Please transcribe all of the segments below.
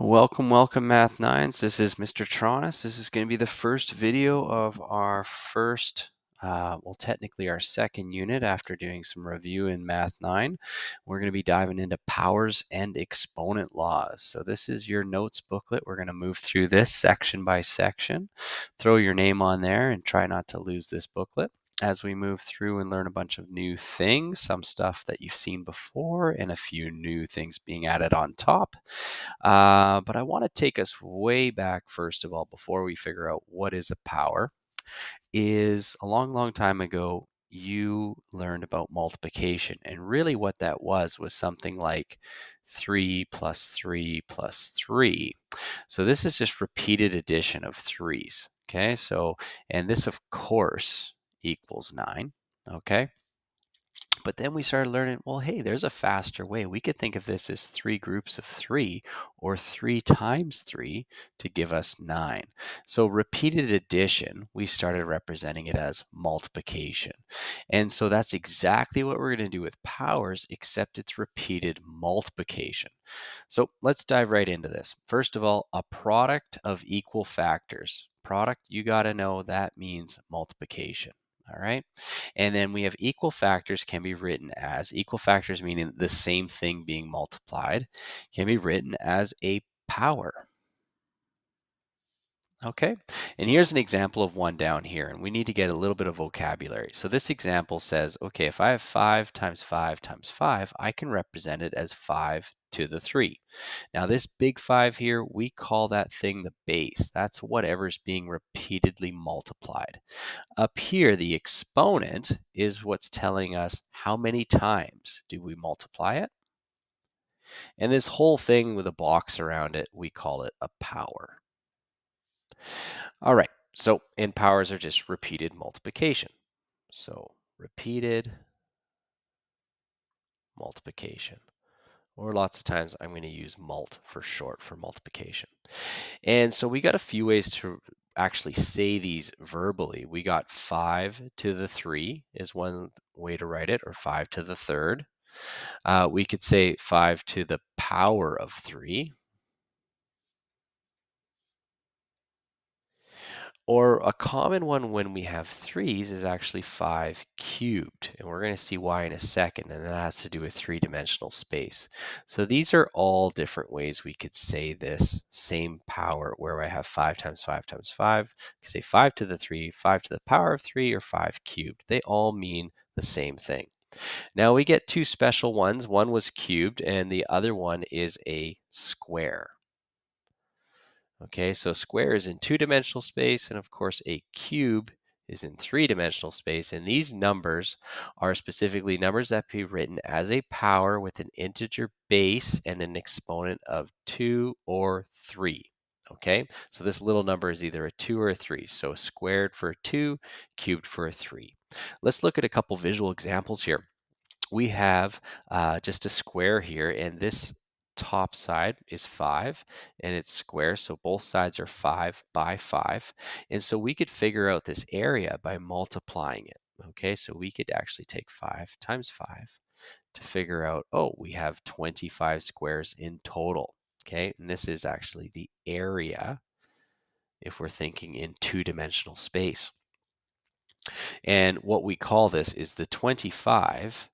Welcome, Math Nines. This is Mr. Tronis. This is going to be the first video of our technically our second unit after doing some review in Math 9. We're going to be diving into powers and exponent laws. So this is your notes booklet. We're going to move through this section by section. Throw your name on there and try not to lose this booklet as we move through and learn a bunch of new things, some stuff that you've seen before, and a few new things being added on top. But I want to take us way back, first of all, before we figure out what is a power. Is a long, long time ago, you learned about multiplication. And really, what that was something like 3 plus 3 plus 3. So, this is just repeated addition of threes. Okay, so, and this, of course, equals 9. Okay. But then we started learning, well, hey, there's a faster way. We could think of this as three groups of three or 3 times 3 to give us 9. So repeated addition, we started representing it as multiplication. And so that's exactly what we're going to do with powers, except it's repeated multiplication. So let's dive right into this. First of all, a product of equal factors. Product, you got to know that means multiplication. All right. And then we have equal factors can be written as equal factors, meaning the same thing being multiplied, can be written as a power. Okay, and here's an example of one down here, and we need to get a little bit of vocabulary. So this example says, okay, if I have 5 times 5 times 5, I can represent it as 5 to the 3. Now this big 5 here, we call that thing the base. That's whatever's being repeatedly multiplied. Up here, the exponent is what's telling us how many times do we multiply it. And this whole thing with a box around it, we call it a power. All right, so and powers are just repeated multiplication. So repeated multiplication. Or lots of times I'm going to use mult for short for multiplication. And so we got a few ways to actually say these verbally. We got 5 to the 3 is one way to write it, or 5 to the third. We could say 5 to the power of 3. Or a common one when we have threes is actually 5 cubed. And we're going to see why in a second. And that has to do with three-dimensional space. So these are all different ways we could say this same power where I have 5 times 5 times 5. You can say 5 to the 3, 5 to the power of 3, or 5 cubed. They all mean the same thing. Now we get two special ones. One was cubed and the other one is a square. Okay, so a square is in two-dimensional space, and of course a cube is in three-dimensional space, and these numbers are specifically numbers that can be written as a power with an integer base and an exponent of 2 or 3. Okay, so this little number is either a 2 or a 3, so squared for a 2, cubed for a 3. Let's look at a couple visual examples here. We have just a square here, and this top side is 5 and it's square, so both sides are 5 by 5, and so we could figure out this area by multiplying it. Okay, so we could actually take 5 times 5 to figure out, oh, we have 25 squares in total. Okay, and this is actually the area if we're thinking in two-dimensional space. And what we call this is the 25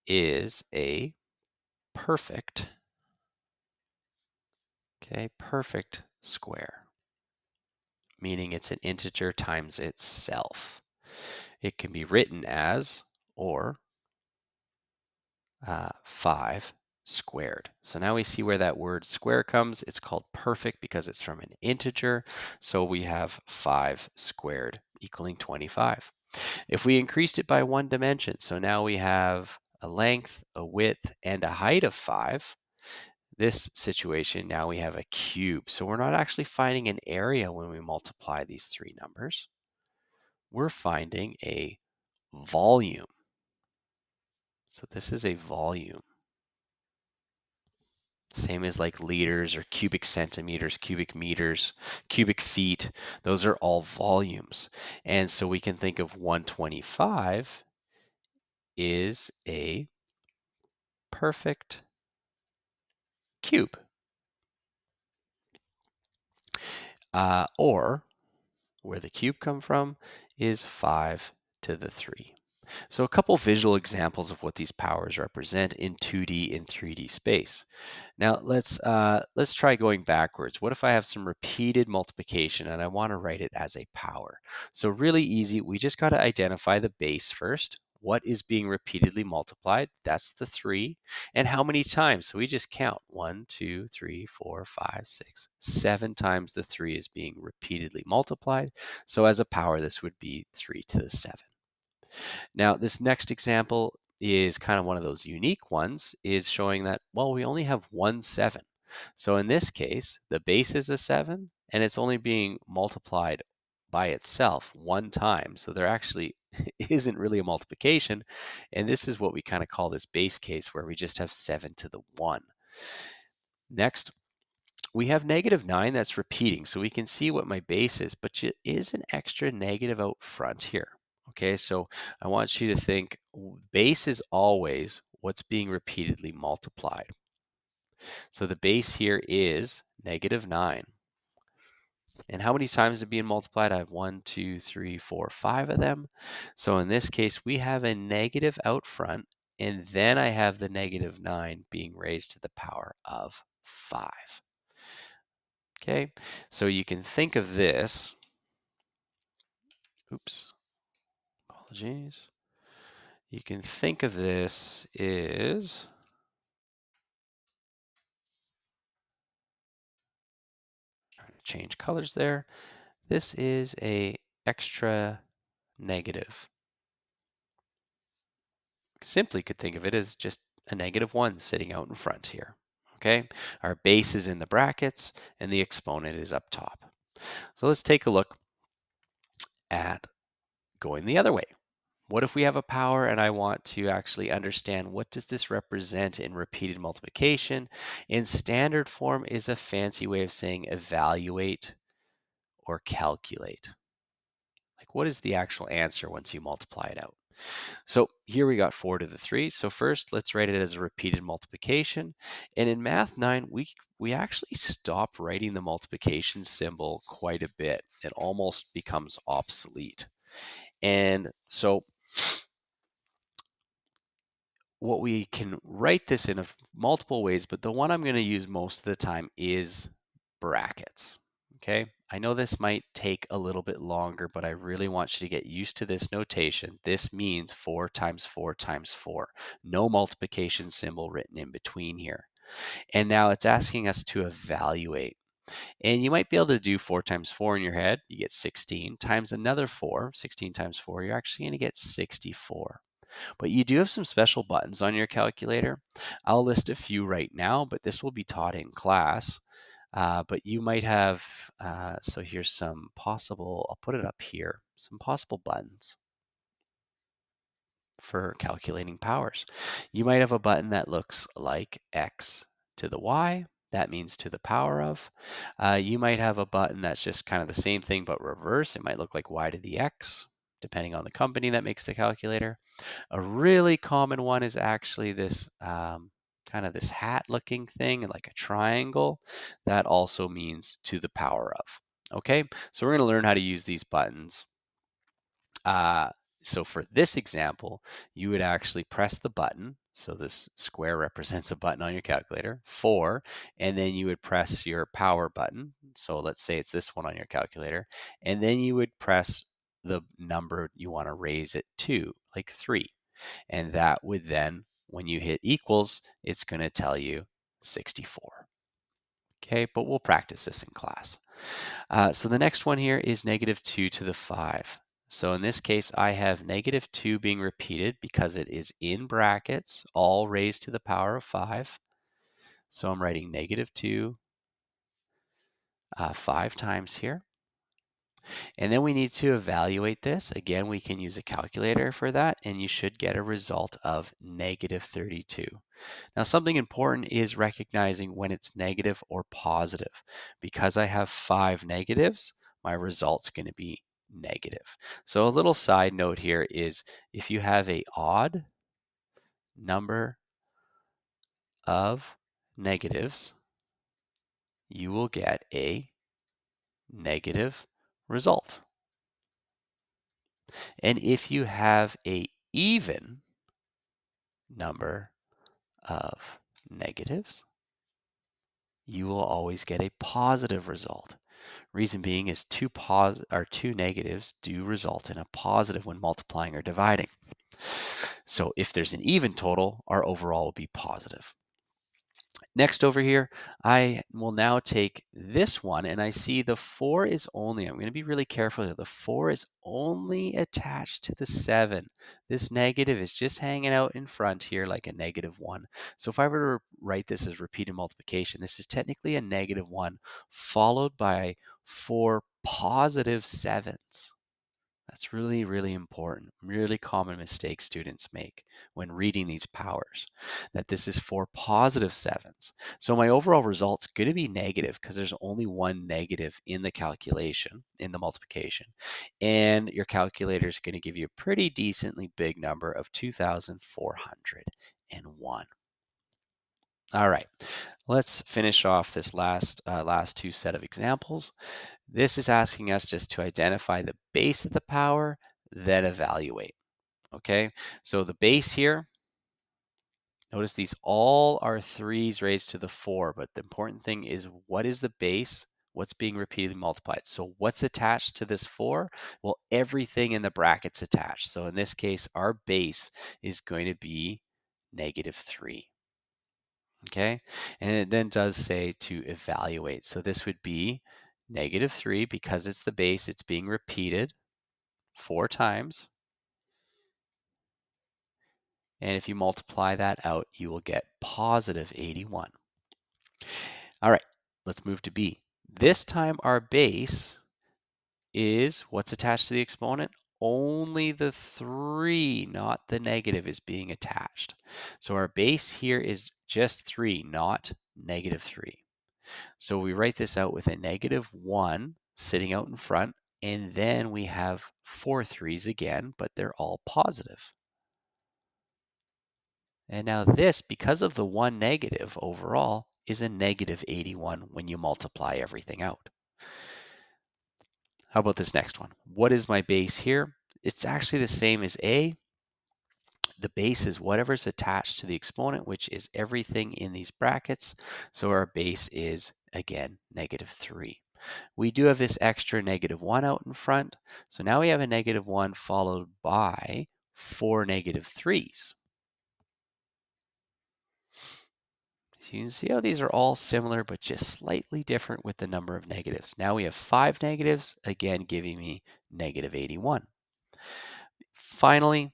is a perfect, okay, perfect square, meaning it's an integer times itself. It can be written as, or 5 squared. So now we see where that word square comes. It's called perfect because it's from an integer. So we have 5 squared equaling 25. If we increased it by one dimension, so now we have a length, a width, and a height of 5, this situation, now we have a cube. So we're not actually finding an area when we multiply these three numbers. We're finding a volume. So this is a volume. Same as like liters or cubic centimeters, cubic meters, cubic feet. Those are all volumes. And so we can think of 125 is a perfect cube. or where the cube come from is 5 to the 3. So a couple visual examples of what these powers represent in 2D and 3D space. Now let's try going backwards. What if I have some repeated multiplication and I want to write it as a power? So really easy. We just got to identify the base first. What is being repeatedly multiplied? That's the 3. And how many times? So we just count 1, 2, 3, 4, 5, 6, 7 times the 3 is being repeatedly multiplied. So as a power, this would be 3 to the 7. Now, this next example is kind of one of those unique ones, is showing that, well, we only have one 7. So in this case, the base is a 7, and it's only being multiplied by itself one time. So there actually isn't really a multiplication. And this is what we kind of call this base case, where we just have 7 to the 1. Next, we have -9 that's repeating. So we can see what my base is, but it is an extra negative out front here. Okay, so I want you to think base is always what's being repeatedly multiplied. So the base here is -9. And how many times is it being multiplied? I have 1, 2, 3, 4, 5 of them. So in this case, we have a negative out front, and then I have the -9 being raised to the power of 5. Okay, so you can think of this. Oops, apologies. You can think of this is, trying to change colors there. This is a extra negative. Simply could think of it as just a -1 sitting out in front here. Okay, our base is in the brackets and the exponent is up top. So let's take a look at going the other way. What if we have a power and I want to actually understand what does this represent in repeated multiplication? In standard form is a fancy way of saying evaluate or calculate. Like what is the actual answer once you multiply it out? So here we got 4 to the 3. So first, let's write it as a repeated multiplication. And in Math 9, we actually stop writing the multiplication symbol quite a bit. It almost becomes obsolete. And so what we can write this in multiple ways, but the one I'm going to use most of the time is brackets. Okay, I know this might take a little bit longer, but I really want you to get used to this notation. This means 4 times 4 times 4. No multiplication symbol written in between here. And now it's asking us to evaluate. And you might be able to do 4 times 4 in your head. You get 16 times another 4. 16 times 4, you're actually going to get 64. But you do have some special buttons on your calculator. I'll list a few right now, but this will be taught in class. But you might have, so here's some possible, I'll put it up here, some possible buttons for calculating powers. You might have a button that looks like X to the Y. That means to the power of. You might have a button that's just kind of the same thing but reverse. It might look like Y to the X, depending on the company that makes the calculator. A really common one is actually this kind of this hat looking thing, like a triangle. That also means to the power of. Okay, so we're going to learn how to use these buttons. Uh, so for this example, you would actually press the button. So this square represents a button on your calculator, 4, and then you would press your power button. So let's say it's this one on your calculator, and then you would press the number you want to raise it to, like 3. And that would then, when you hit equals, it's going to tell you 64. Okay, but we'll practice this in class. So the next one here is -2 to the 5. So in this case, I have -2 being repeated because it is in brackets, all raised to the power of 5. So I'm writing -2 5 times here. And then we need to evaluate this. Again, we can use a calculator for that, and you should get a result of -32. Now, something important is recognizing when it's negative or positive. Because I have 5 negatives, my result's going to be negative. So a little side note here is if you have a odd number of negatives, you will get a negative result. And if you have a even number of negatives, you will always get a positive result. Reason being is two negatives do result in a positive when multiplying or dividing. So if there's an even total, our overall will be positive. Next over here, I will now take this one and I see the 4 is only, I'm going to be really careful here. The 4 is only attached to the 7. This negative is just hanging out in front here like a -1. So if I were to write this as repeated multiplication, this is technically a -1 followed by 4 positive 7s. That's really, really important. Really common mistake students make when reading these powers, that this is 4 positive 7s. So my overall result's going to be negative because there's only one negative in the calculation, in the multiplication. And your calculator is going to give you a pretty decently big number of 2,401. All right, let's finish off this last two set of examples. This is asking us just to identify the base of the power, then evaluate. Okay, so the base here, notice these all are 3's raised to the 4, but the important thing is what is the base? What's being repeatedly multiplied? So what's attached to this 4? Well, everything in the bracket's attached. So in this case, our base is going to be -3. Okay, and it then does say to evaluate. So this would be -3 because it's the base, it's being repeated 4 times. And if you multiply that out, you will get positive 81. All right, let's move to B. This time our base is what's attached to the exponent? Only the 3, not the negative, is being attached. So our base here is just 3, not -3. So we write this out with a -1 sitting out in front, and then we have 4 3's again, but they're all positive. And now this, because of the one negative overall, is a -81 when you multiply everything out. How about this next one? What is my base here? It's actually the same as A. The base is whatever's attached to the exponent, which is everything in these brackets. So our base is, again, -3. We do have this extra -1 out in front. So now we have a -1 followed by 4 -3's. So you can see how these are all similar, but just slightly different with the number of negatives. Now we have 5 negatives, again giving me -81. Finally,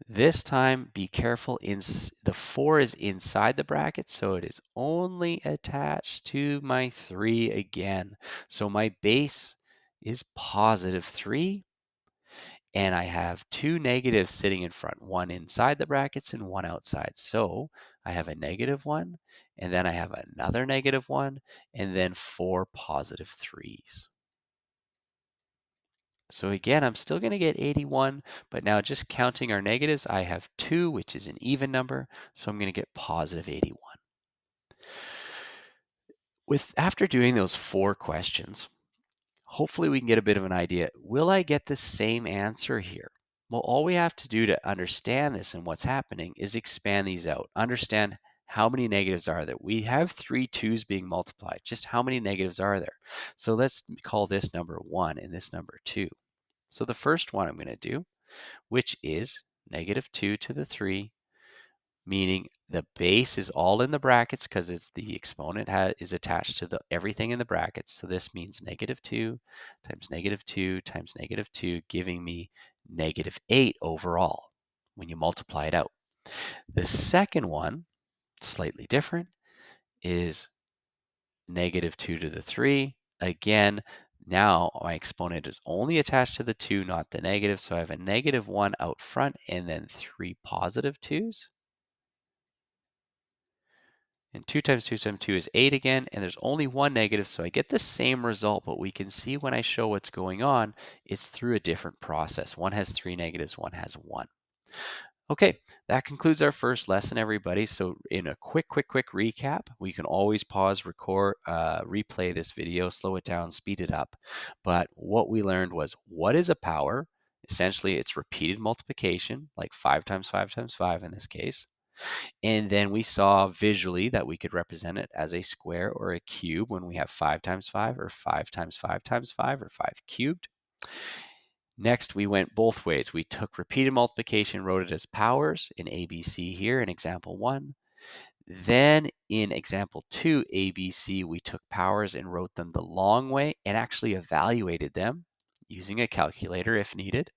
this time be careful, the 4 is inside the bracket, so it is only attached to my 3 again. So my base is +3. And I have 2 negatives sitting in front, one inside the brackets and one outside. So I have a -1, and then I have another -1, and then 4 positive 3's. So again, I'm still going to get 81, but now just counting our negatives, I have 2, which is an even number, so I'm going to get positive 81. After doing those 4 questions, hopefully we can get a bit of an idea. Will I get the same answer here? Well, all we have to do to understand this and what's happening is expand these out. Understand how many negatives are there. We have 3 2's being multiplied. Just how many negatives are there? So let's call this number 1 and this number 2. So the first one I'm going to do, which is -2 to the 3, meaning the base is all in the brackets because it's the exponent is attached to everything in the brackets. So this means -2 times -2 times -2, giving me -8 overall when you multiply it out. The second one, slightly different, is -2 to the 3. Again, now my exponent is only attached to the 2, not the negative. So I have a -1 out front and then 3 positive 2's. And 2 times 2 times 2 is 8 again, and there's only one negative, so I get the same result, but we can see when I show what's going on, it's through a different process. One has 3 negatives, one has 1. Okay, that concludes our first lesson, everybody. So in a quick recap, we can always pause, record, replay this video, slow it down, speed it up. But what we learned was, what is a power? Essentially, it's repeated multiplication, like 5 times 5 times 5 in this case. And then we saw visually that we could represent it as a square or a cube when we have 5 times 5 or 5 times 5 times 5 or 5 cubed. Next, we went both ways. We took repeated multiplication, wrote it as powers in ABC here in example 1. Then in example 2, ABC, we took powers and wrote them the long way and actually evaluated them using a calculator if needed.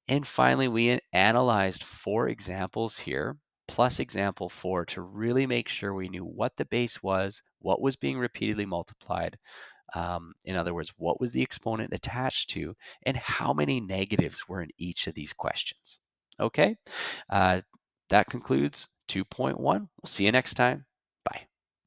And finally, we analyzed 4 examples here, plus example 4, to really make sure we knew what the base was, what was being repeatedly multiplied, in other words, what was the exponent attached to, and how many negatives were in each of these questions. Okay, uh, that concludes 2.1. We'll see you next time.